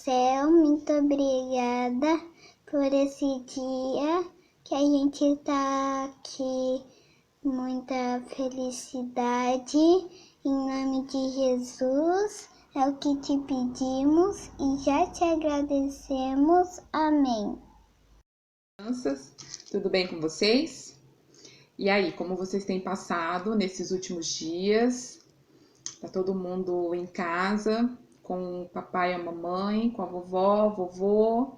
céu, muito obrigada por esse dia que a gente tá aqui. Muita felicidade, em nome de Jesus, é o que te pedimos e já te agradecemos. Amém. Crianças, tudo bem com vocês? E aí, como vocês têm passado nesses últimos dias? Tá todo mundo em casa, com o papai e a mamãe, com a vovó, vovô?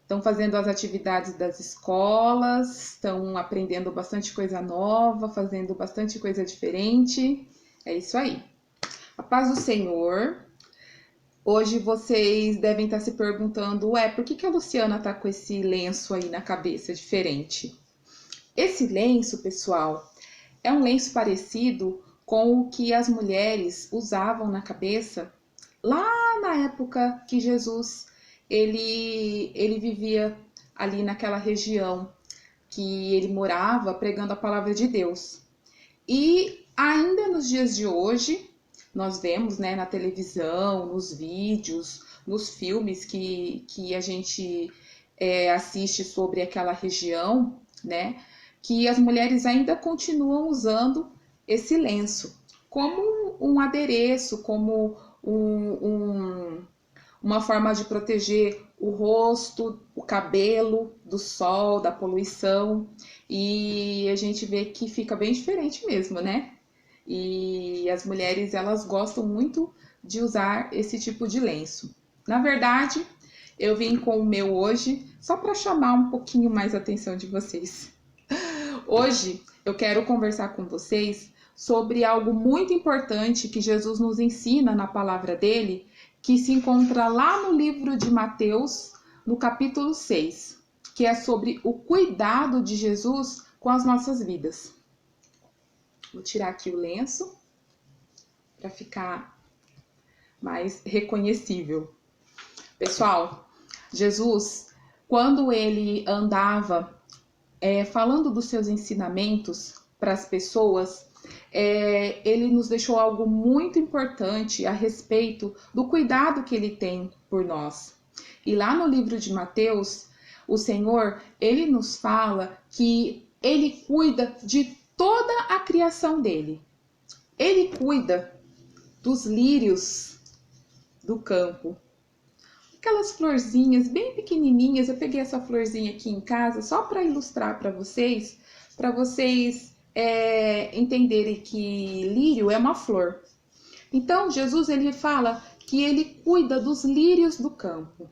Estão fazendo as atividades das escolas, estão aprendendo bastante coisa nova, fazendo bastante coisa diferente. É isso aí. A paz do Senhor. Hoje vocês devem estar se perguntando, por que a Luciana tá com esse lenço aí na cabeça diferente? Esse lenço, pessoal, é um lenço parecido com o que as mulheres usavam na cabeça lá na época que Jesus ele vivia ali naquela região que ele morava pregando a palavra de Deus. E ainda nos dias de hoje, nós vemos, né, na televisão, nos vídeos, nos filmes que a gente assiste sobre aquela região, né, que as mulheres ainda continuam usando esse lenço como um adereço, como uma forma de proteger o rosto, o cabelo do sol, da poluição, e a gente vê que fica bem diferente mesmo, né? E as mulheres, elas gostam muito de usar esse tipo de lenço. Na verdade, eu vim com o meu hoje só para chamar um pouquinho mais a atenção de vocês. Hoje eu quero conversar com vocês sobre algo muito importante que Jesus nos ensina na palavra dele, que se encontra lá no livro de Mateus, no capítulo 6, que é sobre o cuidado de Jesus com as nossas vidas. Vou tirar aqui o lenço para ficar mais reconhecível. Pessoal, Jesus, quando ele andava falando dos seus ensinamentos para as pessoas, ele nos deixou algo muito importante a respeito do cuidado que ele tem por nós. E lá no livro de Mateus, o Senhor, ele nos fala que ele cuida de toda a criação dele. Ele cuida dos lírios do campo. Aquelas florzinhas bem pequenininhas, eu peguei essa florzinha aqui em casa só para ilustrar para vocês entenderem que lírio é uma flor. Então, Jesus ele fala que ele cuida dos lírios do campo,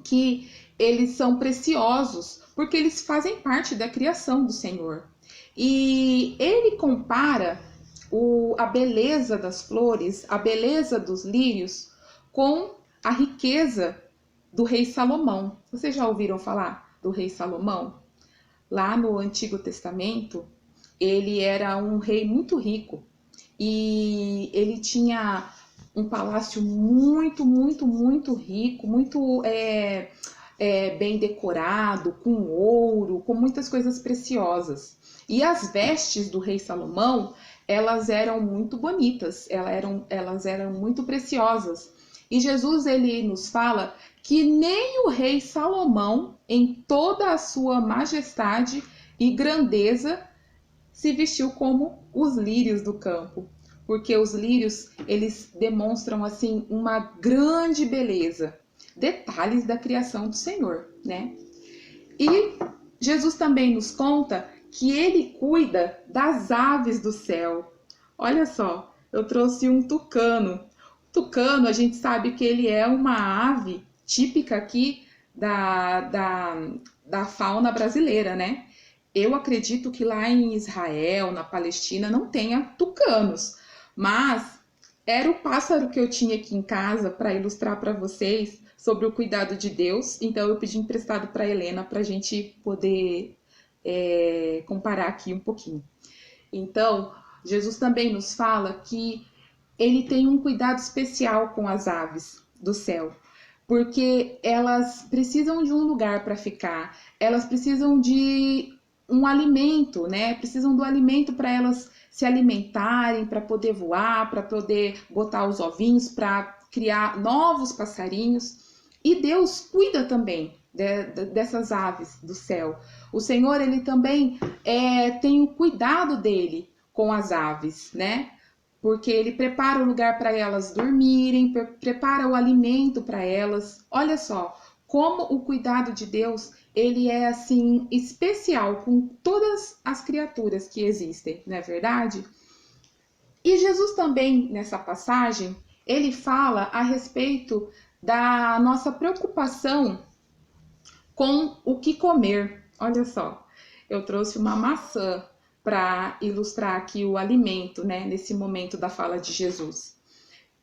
que eles são preciosos, porque eles fazem parte da criação do Senhor. E ele compara a beleza das flores, a beleza dos lírios, com a riqueza do rei Salomão. Vocês já ouviram falar do rei Salomão? Lá no Antigo Testamento, ele era um rei muito rico e ele tinha um palácio muito, muito, muito rico, muito bem decorado, com ouro, com muitas coisas preciosas. E as vestes do rei Salomão, elas eram muito bonitas, elas eram muito preciosas. E Jesus ele nos fala que nem o rei Salomão, em toda a sua majestade e grandeza, se vestiu como os lírios do campo, porque os lírios eles demonstram assim uma grande beleza, detalhes da criação do Senhor, né? E Jesus também nos conta que ele cuida das aves do céu. Olha só, eu trouxe um tucano. Tucano, a gente sabe que ele é uma ave típica aqui da fauna brasileira, né? Eu acredito que lá em Israel, na Palestina, não tenha tucanos, mas era o pássaro que eu tinha aqui em casa para ilustrar para vocês sobre o cuidado de Deus. Então eu pedi emprestado para a Helena para a gente poder comparar aqui um pouquinho. Então, Jesus também nos fala que ele tem um cuidado especial com as aves do céu, porque elas precisam de um lugar para ficar, elas precisam de um alimento, né? Precisam do alimento para elas se alimentarem, para poder voar, para poder botar os ovinhos, para criar novos passarinhos. E Deus cuida também dessas aves do céu. O Senhor, ele também tem o cuidado dele com as aves, né? Porque ele prepara o lugar para elas dormirem, prepara o alimento para elas. Olha só, como o cuidado de Deus, ele é assim especial com todas as criaturas que existem, não é verdade? E Jesus também, nessa passagem, ele fala a respeito da nossa preocupação com o que comer. Olha só, eu trouxe uma maçã para ilustrar aqui o alimento, né, nesse momento da fala de Jesus.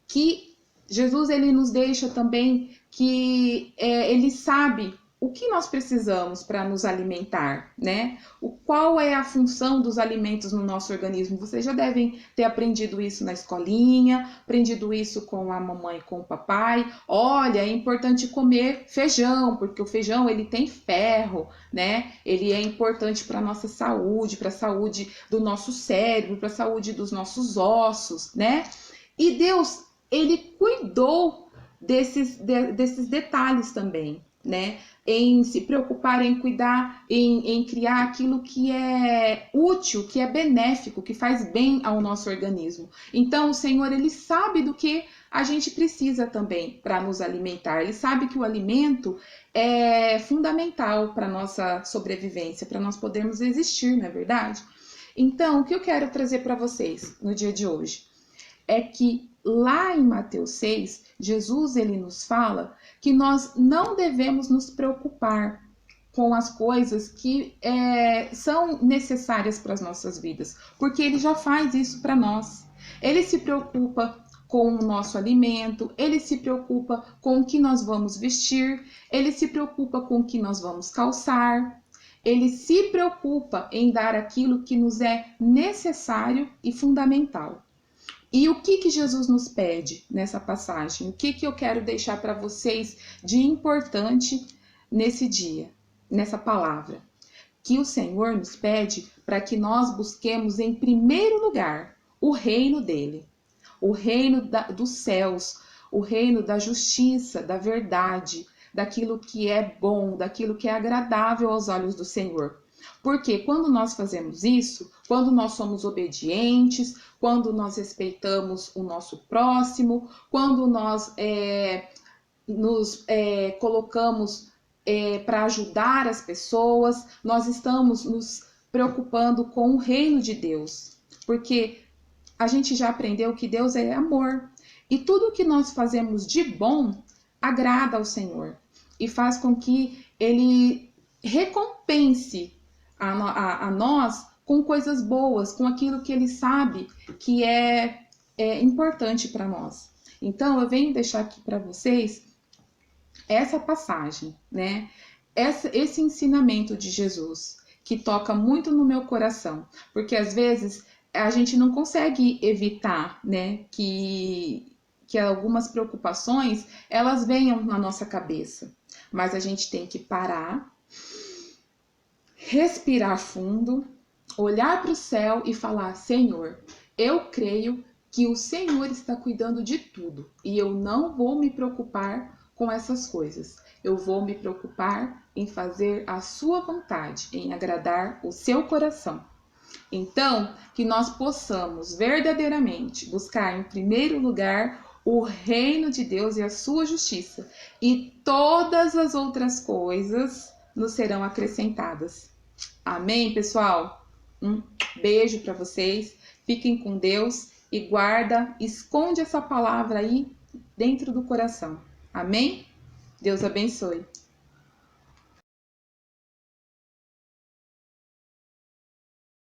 Que Jesus, ele nos deixa também que ele sabe o que nós precisamos para nos alimentar, né? Qual é a função dos alimentos no nosso organismo? Vocês já devem ter aprendido isso na escolinha, aprendido isso com a mamãe, com o papai. Olha, é importante comer feijão, porque o feijão ele tem ferro, né? Ele é importante para a nossa saúde, para a saúde do nosso cérebro, para a saúde dos nossos ossos, né? E Deus, ele cuidou desses detalhes também, né? Em se preocupar, em cuidar, em criar aquilo que é útil, que é benéfico, que faz bem ao nosso organismo. Então, o Senhor, ele sabe do que a gente precisa também para nos alimentar. Ele sabe que o alimento é fundamental para a nossa sobrevivência, para nós podermos existir, não é verdade? Então, o que eu quero trazer para vocês no dia de hoje é que lá em Mateus 6, Jesus ele nos fala que nós não devemos nos preocupar com as coisas que são necessárias para as nossas vidas, porque ele já faz isso para nós. Ele se preocupa com o nosso alimento, ele se preocupa com o que nós vamos vestir, ele se preocupa com o que nós vamos calçar, ele se preocupa em dar aquilo que nos é necessário e fundamental. E o que Jesus nos pede nessa passagem? O que eu quero deixar para vocês de importante nesse dia, nessa palavra? Que o Senhor nos pede para que nós busquemos em primeiro lugar o reino dele, o reino dos céus, o reino da justiça, da verdade, daquilo que é bom, daquilo que é agradável aos olhos do Senhor. Porque quando nós fazemos isso, quando nós somos obedientes, quando nós respeitamos o nosso próximo, quando nós nos colocamos para ajudar as pessoas, nós estamos nos preocupando com o reino de Deus. Porque a gente já aprendeu que Deus é amor. E tudo que nós fazemos de bom agrada ao Senhor. E faz com que Ele recompense a nós com coisas boas, com aquilo que ele sabe que é importante para nós. Então, eu venho deixar aqui para vocês essa passagem, né? Esse ensinamento de Jesus, que toca muito no meu coração, porque às vezes a gente não consegue evitar, né, que algumas preocupações, elas venham na nossa cabeça, mas a gente tem que parar, respirar fundo, olhar para o céu e falar: Senhor, eu creio que o Senhor está cuidando de tudo e eu não vou me preocupar com essas coisas. Eu vou me preocupar em fazer a sua vontade, em agradar o seu coração. Então, que nós possamos verdadeiramente buscar em primeiro lugar o reino de Deus e a sua justiça, e todas as outras coisas nos serão acrescentadas. Amém, pessoal? Um beijo para vocês. Fiquem com Deus e esconde essa palavra aí dentro do coração. Amém? Deus abençoe.